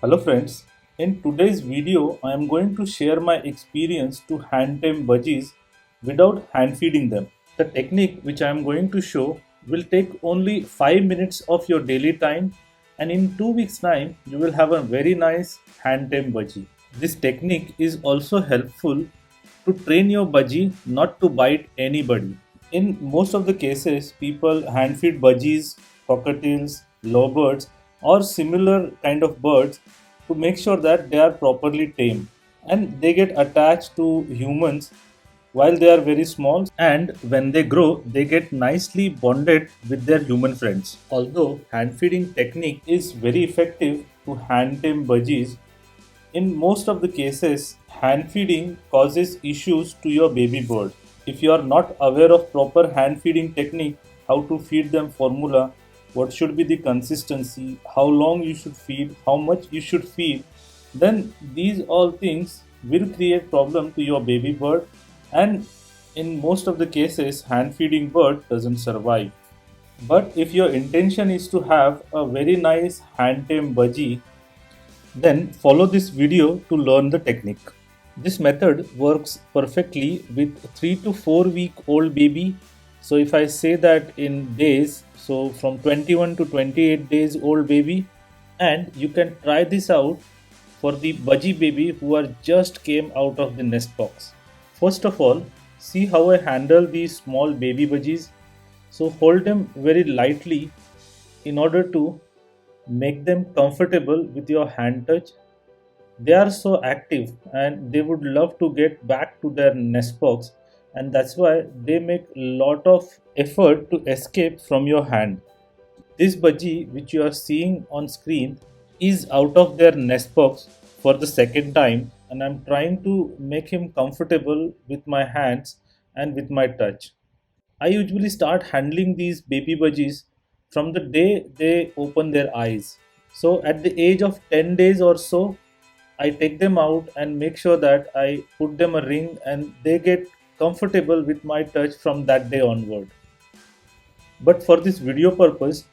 Hello friends, in today's video I am going to share my experience to hand tame budgies without hand feeding them. The technique which I am going to show will take only 5 minutes of your daily time, and in 2 weeks time you will have a very nice hand tame budgie. This technique is also helpful to train your budgie not to bite anybody. In most of the cases, people hand feed budgies, cockatiels, lovebirds, or similar kind of birds to make sure that they are properly tamed and they get attached to humans while they are very small, and when they grow they get nicely bonded with their human friends. Although hand feeding technique is very effective to hand tame budgies, in most of the cases, hand feeding causes issues to your baby bird. If you are not aware of proper hand feeding technique, how to feed them formula, what should be the consistency, how long you should feed, how much you should feed, then these all things will create problem to your baby bird, and in most of the cases hand feeding bird doesn't survive. But if your intention is to have a very nice hand tame budgie, then follow this video to learn the technique. This method works perfectly with 3 to 4 week old baby. So if I say that in days, so from 21 to 28 days old baby, and you can try this out for the budgie baby who are just came out of the nest box. First of all, see how I handle these small baby budgies. So hold them very lightly in order to make them comfortable with your hand touch. They are so active and they would love to get back to their nest box, and that's why they make a lot of effort to escape from your hand. This budgie which you are seeing on screen is out of their nest box for the second time, and I'm trying to make him comfortable with my hands and with my touch. I usually start handling these baby budgies from the day they open their eyes. So at the age of 10 days or so, I take them out and make sure that I put them a ring and they get comfortable with my touch from that day onward. But for this video purpose,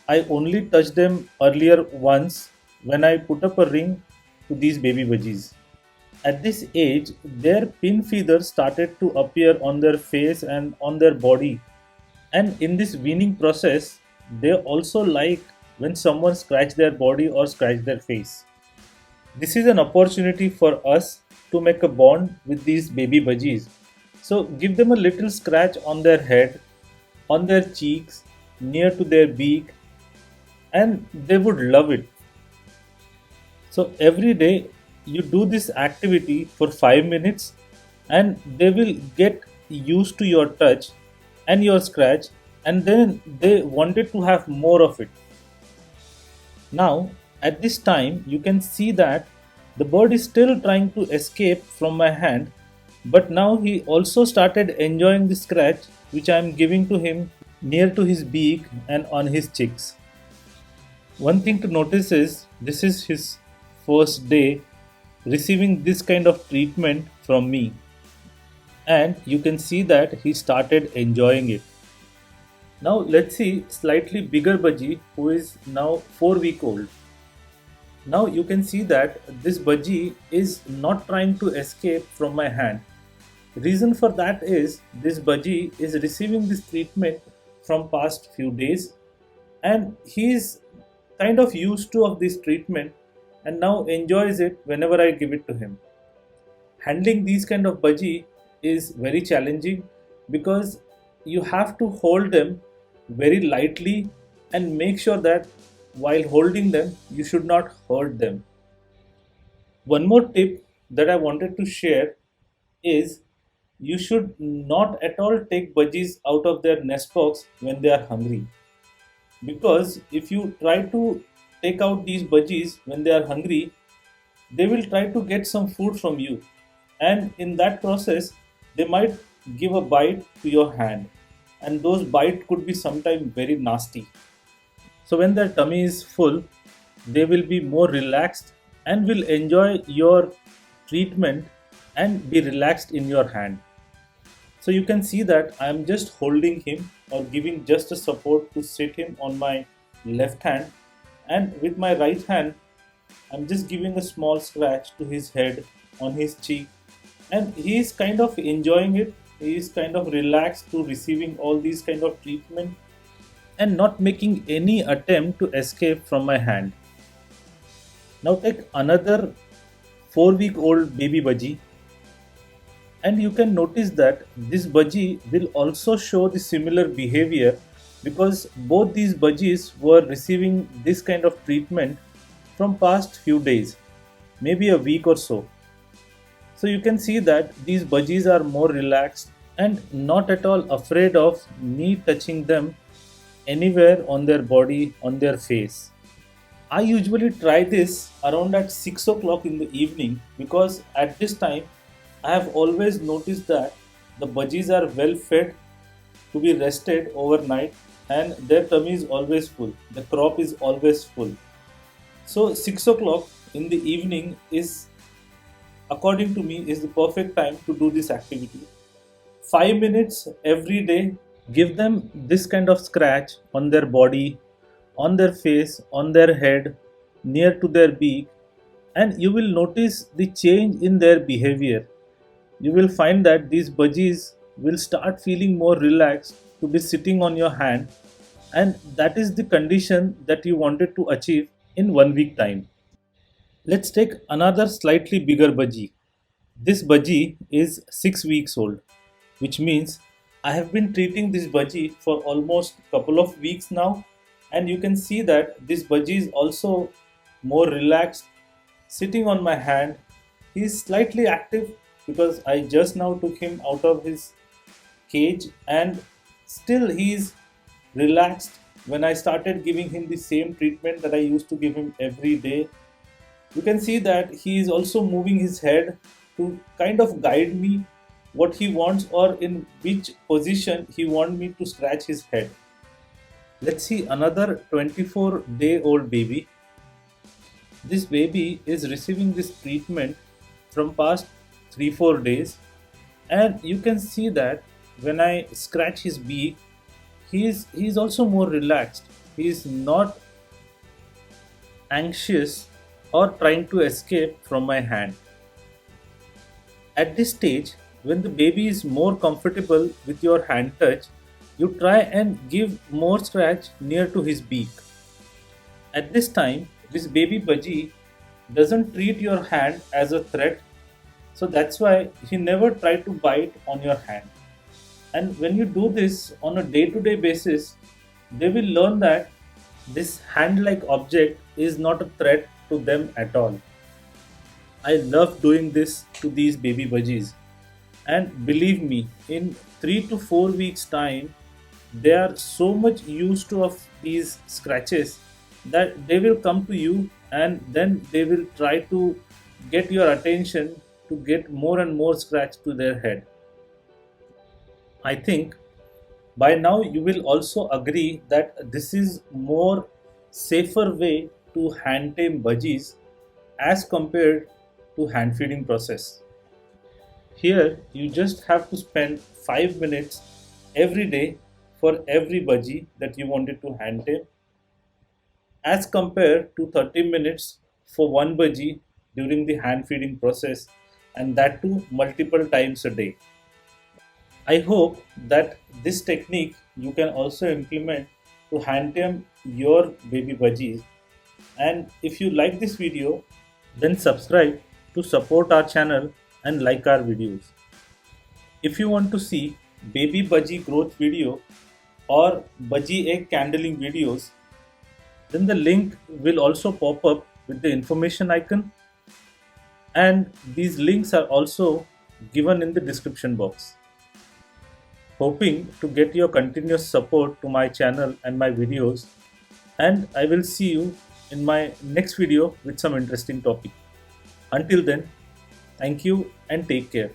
I only touch them earlier once when I put up a ring to these baby budgies. At this age, their pin feathers started to appear on their face and on their body. And in this weaning process, they also like when someone scratch their body or scratch their face. This is an opportunity for us to make a bond with these baby budgies. So give them a little scratch on their head, on their cheeks, near to their beak, and they would love it. So every day you do this activity for 5 minutes and they will get used to your touch and your scratch, and then they wanted to have more of it. Now at this time you can see that the bird is still trying to escape from my hand, but now he also started enjoying the scratch which I am giving to him near to his beak and on his cheeks. One thing to notice is this is his first day receiving this kind of treatment from me, and you can see that he started enjoying it. Now let's see slightly bigger budgie who is now 4 week old. Now you can see that this budgie is not trying to escape from my hand. Reason for that is this budgie is receiving this treatment from past few days, and he is kind of used to of this treatment and now enjoys it whenever I give it to him. Handling these kind of budgie is very challenging because you have to hold them very lightly and make sure that while holding them you should not hurt them. One more tip that I wanted to share is you should not at all take budgies out of their nest box when they are hungry, because if you try to take out these budgies when they are hungry, they will try to get some food from you, and in that process they might give a bite to your hand, and those bite could be sometimes very nasty. So when their tummy is full, they will be more relaxed and will enjoy your treatment and be relaxed in your hand. So you can see that I am just holding him or giving just a support to sit him on my left hand, and with my right hand I'm just giving a small scratch to his head, on his cheek, and he is kind of enjoying it. He is kind of relaxed to receiving all these kind of treatment and not making any attempt to escape from my hand. Now take another 4-week old baby budgie, and you can notice that this budgie will also show the similar behavior because both these budgies were receiving this kind of treatment from past few days, maybe a week or so. So you can see that these budgies are more relaxed and not at all afraid of me touching them anywhere on their body, on their face. I usually try this around at 6 o'clock in the evening because at this time I have always noticed that the budgies are well fed to be rested overnight and their tummy is always full. The crop is always full. So 6 o'clock in the evening is, according to me, is the perfect time to do this activity. 5 minutes every day, give them this kind of scratch on their body, on their face, on their head, near to their beak, and you will notice the change in their behavior. You will find that these budgies will start feeling more relaxed to be sitting on your hand, and that is the condition that you wanted to achieve in 1 week time. Let's take another slightly bigger budgie. This budgie is 6 weeks old, which means I have been treating this budgie for almost couple of weeks now, and you can see that this budgie is also more relaxed, sitting on my hand. He is slightly active because I just now took him out of his cage, and still he is relaxed. When I started giving him the same treatment that I used to give him every day, you can see that he is also moving his head to kind of guide me what he wants or in which position he wants me to scratch his head. Let's see another 24-day-old baby. This baby is receiving this treatment from past 3-4 days, and you can see that when I scratch his beak, he is also more relaxed. He is not anxious or trying to escape from my hand. At this stage, when the baby is more comfortable with your hand touch, you try and give more scratch near to his beak. At this time, this baby budgie doesn't treat your hand as a threat, so that's why he never try to bite on your hand. And when you do this on a day-to-day basis, they will learn that this hand-like object is not a threat to them at all. I love doing this to these baby budgies, and believe me, in 3 to 4 weeks time, they are so much used to of these scratches that they will come to you and then they will try to get your attention to get more and more scratch to their head. I think by now you will also agree that this is more safer way to hand tame budgies as compared to hand feeding process. Here you just have to spend 5 minutes every day for every budgie that you wanted to hand tame, as compared to 30 minutes for one budgie during the hand feeding process, and that too multiple times a day. I hope that this technique you can also implement to hand tame your baby budgies, and if you like this video, then subscribe to support our channel and like our videos. If you want to see baby budgie growth video or budgie egg candling videos, then the link will also pop up with the information icon, and these links are also given in the description box. Hoping to get your continuous support to my channel and my videos, and I will see you in my next video with some interesting topic. Until then, thank you and take care.